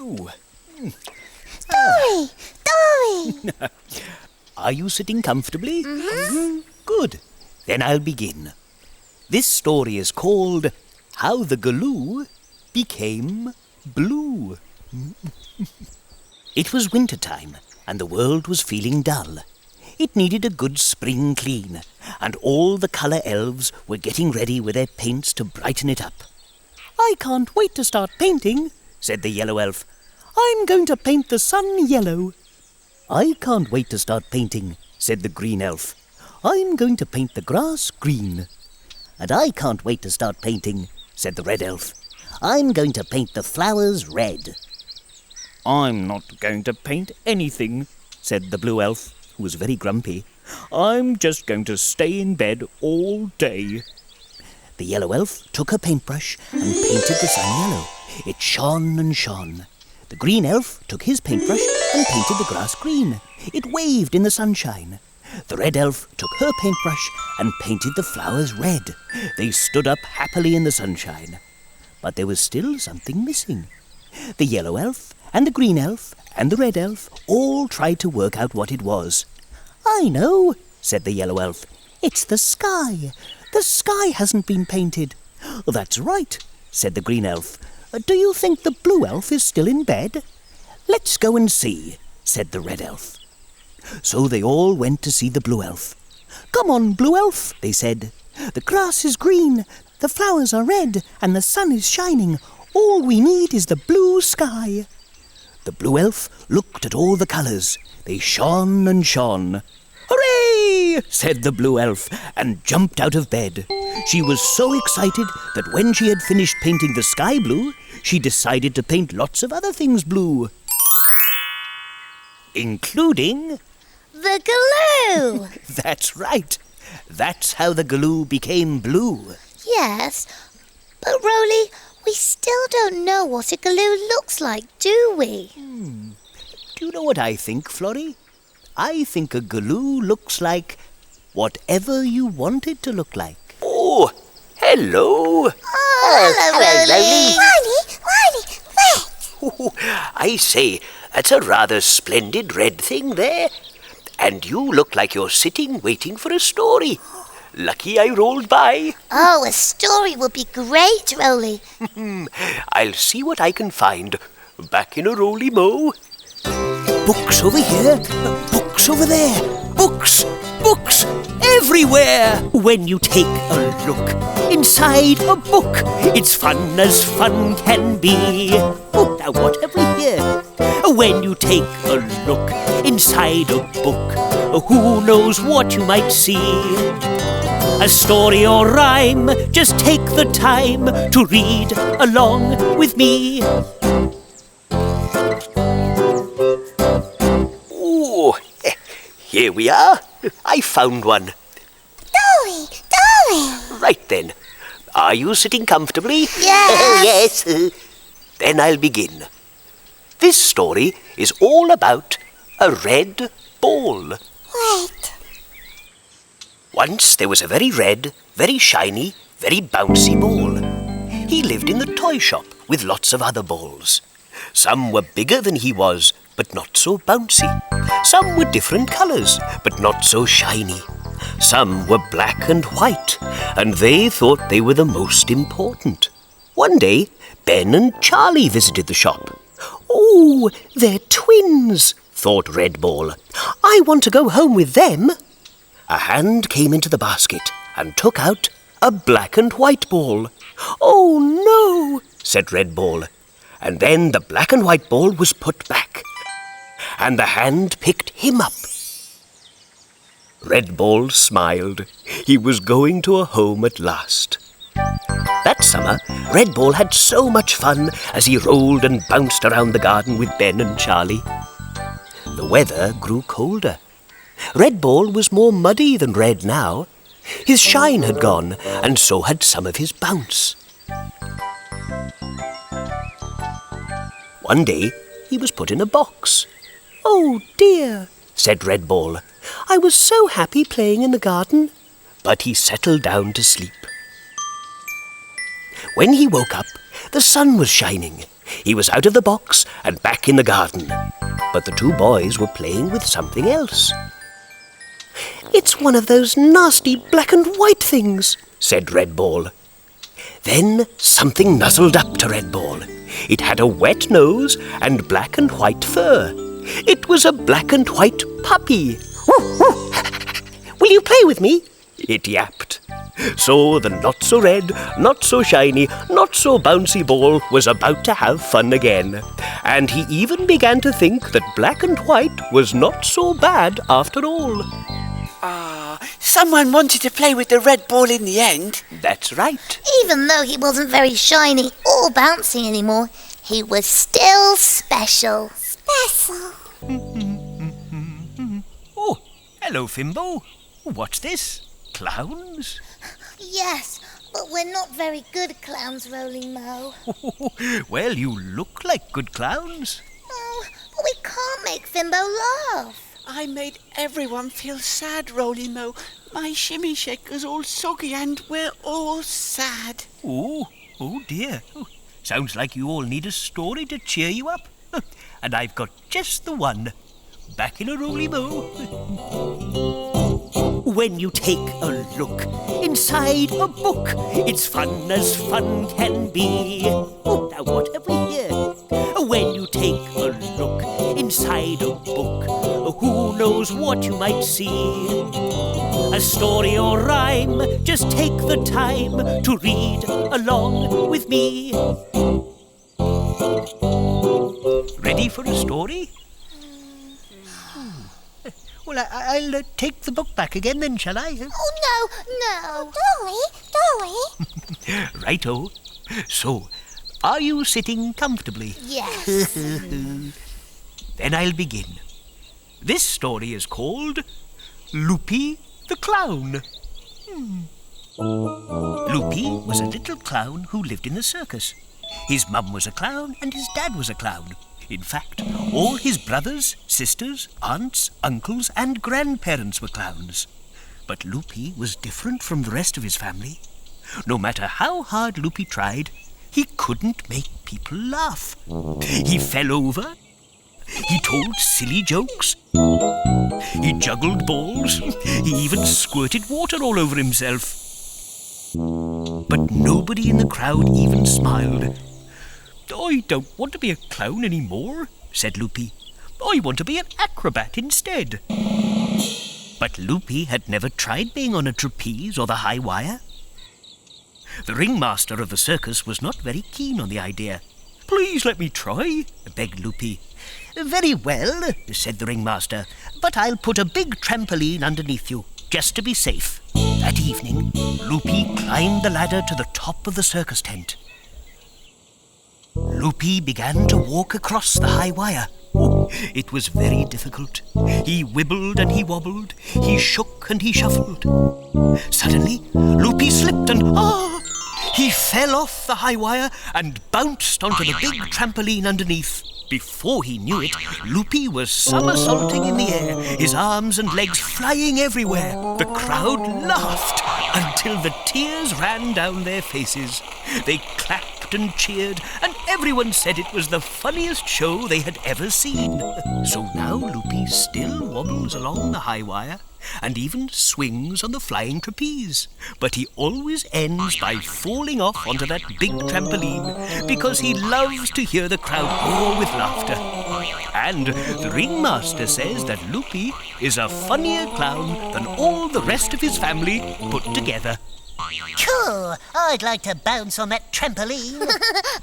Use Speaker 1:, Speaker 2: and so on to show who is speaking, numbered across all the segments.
Speaker 1: Ooh.
Speaker 2: Dory!
Speaker 1: Are you sitting comfortably?
Speaker 2: Mm-hmm.
Speaker 1: Good. Then I'll begin. This story is called How the Galoo Became Blue. It was winter time, and the world was feeling dull. It needed a good spring clean, and all the colour elves were getting ready with their paints to brighten it up. "I can't wait to start painting," said the yellow elf. "I'm going to paint the sun yellow." "I can't wait to start painting," said the green elf. "I'm going to paint the grass green." "And I can't wait to start painting," said the red elf. "I'm going to paint the flowers red." "I'm not going to paint anything," said the blue elf, who was very grumpy. "I'm just going to stay in bed all day." The yellow elf took her paintbrush and painted the sun yellow. It shone and shone. The green elf took his paintbrush and painted the grass green. It waved in the sunshine. The red elf took her paintbrush and painted the flowers red. They stood up happily in the sunshine. But there was still something missing. The yellow elf and the green elf and the red elf all tried to work out what it was. "I know," said the yellow elf. "It's the sky. The sky hasn't been painted." "That's right," said the green elf. "Do you think the blue elf is still in bed?" "Let's go and see," said the red elf. So they all went to see the blue elf. "Come on, blue elf," they said. "The grass is green, the flowers are red, and the sun is shining. All we need is the blue sky." The blue elf looked at all the colours. They shone and shone. "Hooray!" said the blue elf, and jumped out of bed. She was so excited that when she had finished painting the sky blue, she decided to paint lots of other things blue. Including...
Speaker 2: The Galoo!
Speaker 1: That's right. That's how the Galoo became blue.
Speaker 2: Yes, but Roly, we still don't know what a Galoo looks like, do we?
Speaker 1: Do you know what I think, Florrie? I think a Galoo looks like whatever you want it to look like. Oh, hello.
Speaker 2: Oh, hello, Roly. Roly,
Speaker 1: Oh, I say, that's a rather splendid red thing there. And you look like you're sitting waiting for a story. Lucky I rolled by.
Speaker 2: Oh, a story would be great, Roly.
Speaker 1: I'll see what I can find back in a Roly Mo. Books over here, books over there, books, books everywhere. When you take a look inside a book, it's fun as fun can be. Oh, now what have we here? When you take a look inside a book, who knows what you might see? A story or rhyme, just take the time to read along with me. Oh, here we are. I found one.
Speaker 2: Dory!
Speaker 1: Right then. Are you sitting comfortably?
Speaker 2: Yes.
Speaker 1: Yes. Then I'll begin. This story is all about a red ball.
Speaker 2: Wait.
Speaker 1: Once there was a very red, very shiny, very bouncy ball. He lived in the toy shop with lots of other balls. Some were bigger than he was, but not so bouncy. Some were different colours, but not so shiny. Some were black and white, and they thought they were the most important. One day, Ben and Charlie visited the shop. "Oh, they're twins," thought Red Ball. "I want to go home with them." A hand came into the basket and took out a black and white ball. "Oh, no," said Red Ball. And then the black and white ball was put back, and the hand picked him up. Red Ball smiled. He was going to a home at last. That summer, Red Ball had so much fun as he rolled and bounced around the garden with Ben and Charlie. The weather grew colder. Red Ball was more muddy than red now. His shine had gone, and so had some of his bounce. One day, he was put in a box. "Oh dear," said Red Ball. "I was so happy playing in the garden." But he settled down to sleep. When he woke up, the sun was shining. He was out of the box and back in the garden. But the two boys were playing with something else. "It's one of those nasty black and white things," said Red Ball. Then something nuzzled up to Red Ball. It had a wet nose and black and white fur. It was a black and white puppy. "Will you play with me?" it yapped. So the not-so-red, not-so-shiny, not-so-bouncy ball was about to have fun again. And he even began to think that black and white was not so bad after all.
Speaker 3: Someone wanted to play with the red ball in the end.
Speaker 1: That's right.
Speaker 2: Even though he wasn't very shiny or bouncy anymore, he was still special. Special.
Speaker 1: Oh, hello, Fimbo. What's this? Clowns?
Speaker 2: Yes, but we're not very good clowns, Roly Mo.
Speaker 1: Well, you look like good clowns.
Speaker 2: Oh, but we can't make Fimbo laugh.
Speaker 3: I made everyone feel sad, Roly Mo. My shimmy shaker's all soggy and we're all sad.
Speaker 1: Oh dear. Sounds like you all need a story to cheer you up. And I've got just the one. Back in a Roly Mo. When you take a look inside a book, it's fun as fun can be. Oh, now what have we here? When you take a look inside a book, who knows what you might see? A story or rhyme, just take the time to read along with me. Ready for a story? Well, I'll take the book back again then, shall I?
Speaker 2: Oh, no. Dolly.
Speaker 1: Righto. So, are you sitting comfortably?
Speaker 2: Yes.
Speaker 1: Then I'll begin. This story is called Loopy the Clown. Loopy was a little clown who lived in the circus. His mum was a clown and his dad was a clown. In fact, all his brothers, sisters, aunts, uncles and grandparents were clowns. But Loopy was different from the rest of his family. No matter how hard Loopy tried, he couldn't make people laugh. He fell over. He told silly jokes. He juggled balls. He even squirted water all over himself. But nobody in the crowd even smiled. "I don't want to be a clown anymore," said Loopy. "I want to be an acrobat instead." But Loopy had never tried being on a trapeze or the high wire. The ringmaster of the circus was not very keen on the idea. "Please let me try," begged Loopy. "Very well," said the ringmaster, "but I'll put a big trampoline underneath you, just to be safe." That evening, Loopy climbed the ladder to the top of the circus tent. Loopy began to walk across the high wire. It was very difficult. He wibbled and he wobbled. He shook and he shuffled. Suddenly, Loopy slipped and he fell off the high wire and bounced onto the big trampoline underneath. Before he knew it, Loopy was somersaulting in the air, his arms and legs flying everywhere. The crowd laughed until the tears ran down their faces. They clapped and cheered, and everyone said it was the funniest show they had ever seen. So now Loopy still wobbles along the high wire and even swings on the flying trapeze. But he always ends by falling off onto that big trampoline because he loves to hear the crowd roar with laughter. And the ringmaster says that Loopy is a funnier clown than all the rest of his family put together.
Speaker 4: Cool! I'd like to bounce on that trampoline.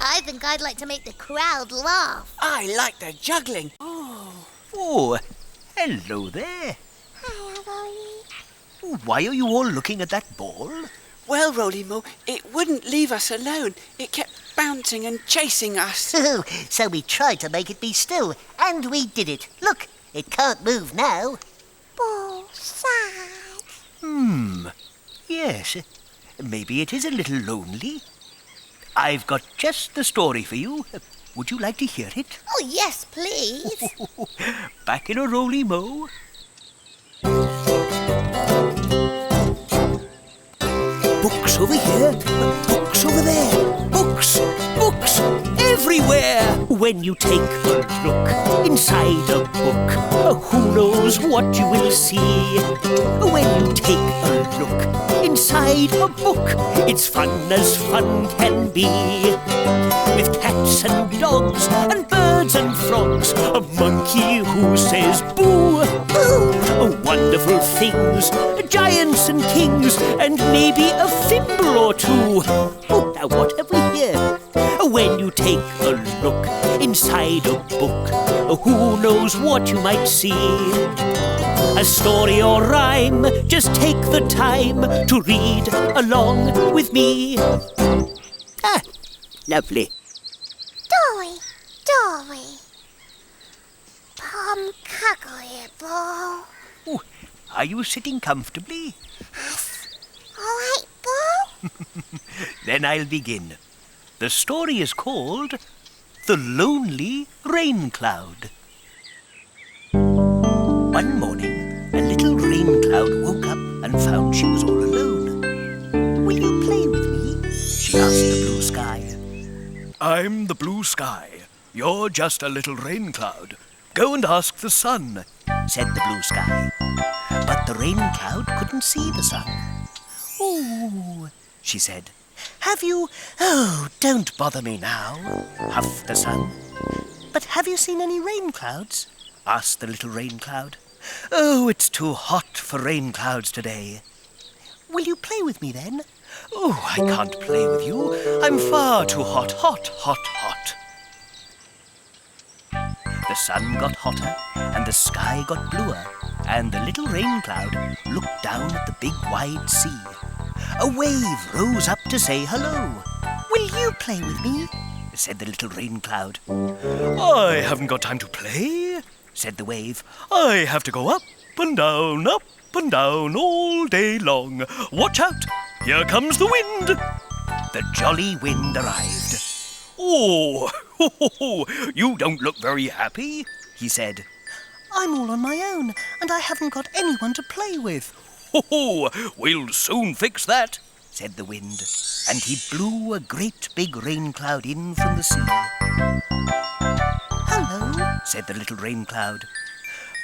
Speaker 2: I think I'd like to make the crowd laugh.
Speaker 3: I like the juggling.
Speaker 1: Oh, hello there.
Speaker 2: Hello, Roly.
Speaker 1: Why are you all looking at that ball?
Speaker 3: Well, Roly Mo, it wouldn't leave us alone. It kept bouncing and chasing us.
Speaker 4: So we tried to make it be still, and we did it. Look, it can't move now.
Speaker 2: Ball sad.
Speaker 1: Yes, maybe it is a little lonely. I've got just the story for you. Would you like to hear it?
Speaker 2: Oh, yes, please.
Speaker 1: Back in a Roly Mo. Books over here, books over there, books, books everywhere. When you take a look inside a book, who knows what you will see? When you take a look inside a book, it's fun as fun can be. With cats and dogs and birds and frogs, a monkey who says boo. Wonderful things, giants and kings, and maybe a Fimble or two. Now what have we here? When you take a look inside a book, who knows what you might see? A story or rhyme, just take the time to read along with me. Ah, lovely.
Speaker 2: Dory. Pom cuckoo,
Speaker 1: Oh, are you sitting comfortably?
Speaker 2: all right, Bo?
Speaker 1: Then I'll begin. The story is called The Lonely Rain Cloud. One morning, a little rain cloud woke up and found she was all alone. Will you play with me? She asked the blue sky.
Speaker 5: I'm the blue sky. You're just a little rain cloud. Go and ask the sun,
Speaker 1: said the blue sky. But the rain cloud couldn't see the sun. Oh, she said. Have you... Oh, don't bother me now, huffed the sun. But have you seen any rain clouds? Asked the little rain cloud. Oh, it's too hot for rain clouds today. Will you play with me then? Oh, I can't play with you. I'm far too hot, hot, hot, hot. The sun got hotter and the sky got bluer, and the little rain cloud looked down at the big wide sea. A wave rose up to say hello. Will you play with me? Said the little rain cloud.
Speaker 5: I haven't got time to play,
Speaker 1: said the wave.
Speaker 5: I have to go up and down all day long. Watch out, here comes the wind.
Speaker 1: The jolly wind arrived.
Speaker 5: Oh, you don't look very happy, he said.
Speaker 1: I'm all on my own, and I haven't got anyone to play with.
Speaker 5: We'll soon fix that,
Speaker 1: said the wind, and he blew a great big rain cloud in from the sea. Hello, said the little rain cloud.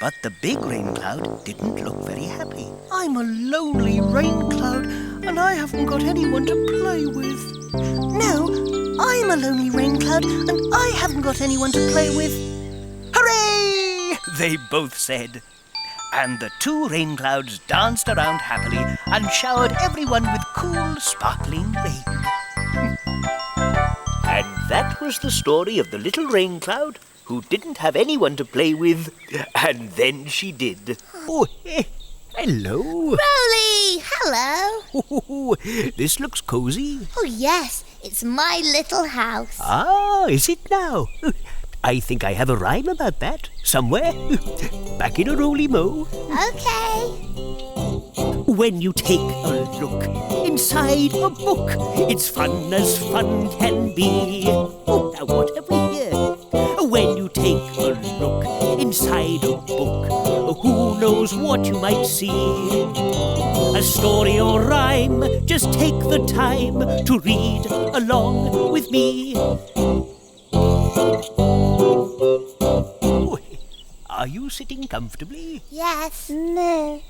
Speaker 1: But the big rain cloud didn't look very happy. I'm a lonely rain cloud, and I haven't got anyone to play with. No, I'm a lonely rain cloud, and I haven't got anyone to play with. Hooray! They both said. And the two rain clouds danced around happily and showered everyone with cool, sparkling rain. And that was the story of the little rain cloud who didn't have anyone to play with, and then she did. Oh, hello.
Speaker 2: Roly, hello.
Speaker 1: Oh, this looks cozy.
Speaker 2: Oh, yes, it's my little house.
Speaker 1: Ah, is it now? I think I have a rhyme about that somewhere. Back in a Roly Mo.
Speaker 2: Okay.
Speaker 1: When you take a look inside a book, it's fun as fun can be. Oh, now what have we here? When you take a look inside a book, who knows what you might see? A story or rhyme, just take the time to read along with me. Oh, are you sitting comfortably?
Speaker 2: Yes. No.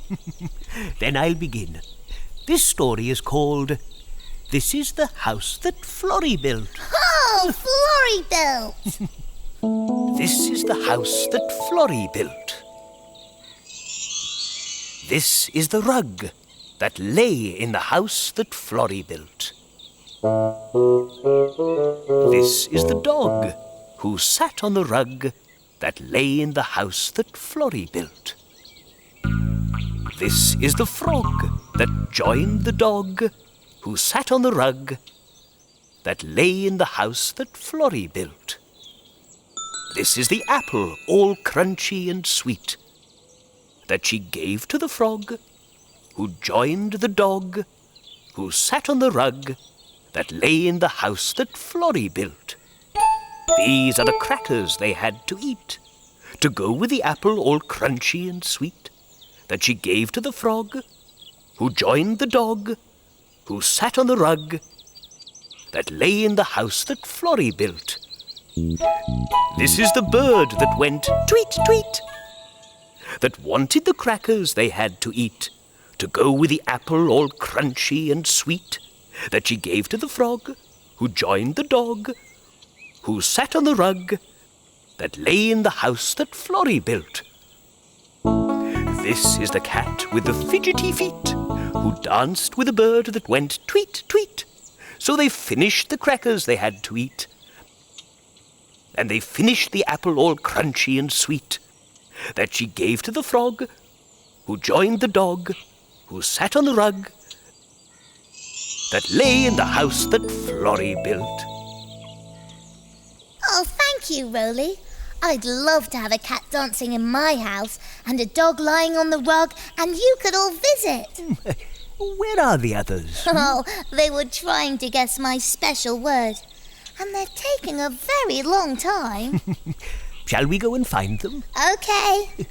Speaker 1: Then I'll begin. This story is called This is the House That Florrie Built.
Speaker 2: Oh, Florrie built.
Speaker 1: This is the house that Florrie built. This is the rug that lay in the house that Florrie built. This is the dog who sat on the rug that lay in the house that Florrie built. This is the frog that joined the dog who sat on the rug that lay in the house that Florrie built. This is the apple, all crunchy and sweet, that she gave to the frog who joined the dog who sat on the rug that lay in the house that Florrie built. These are the crackers they had to eat, to go with the apple all crunchy and sweet, that she gave to the frog, who joined the dog, who sat on the rug, that lay in the house that Florrie built. This is the bird that went tweet, tweet, that wanted the crackers they had to eat, to go with the apple all crunchy and sweet, that she gave to the frog, who joined the dog, who sat on the rug, that lay in the house that Florrie built. This is the cat with the fidgety feet, who danced with the bird that went tweet, tweet. So they finished the crackers they had to eat, and they finished the apple all crunchy and sweet, that she gave to the frog, who joined the dog, who sat on the rug, that lay in the house that Florrie built.
Speaker 2: Oh, thank you, Roly. I'd love to have a cat dancing in my house and a dog lying on the rug, and you could all visit.
Speaker 1: Where are the others?
Speaker 2: Oh, they were trying to guess my special word, and they're taking a very long time.
Speaker 1: Shall we go and find them?
Speaker 2: Okay.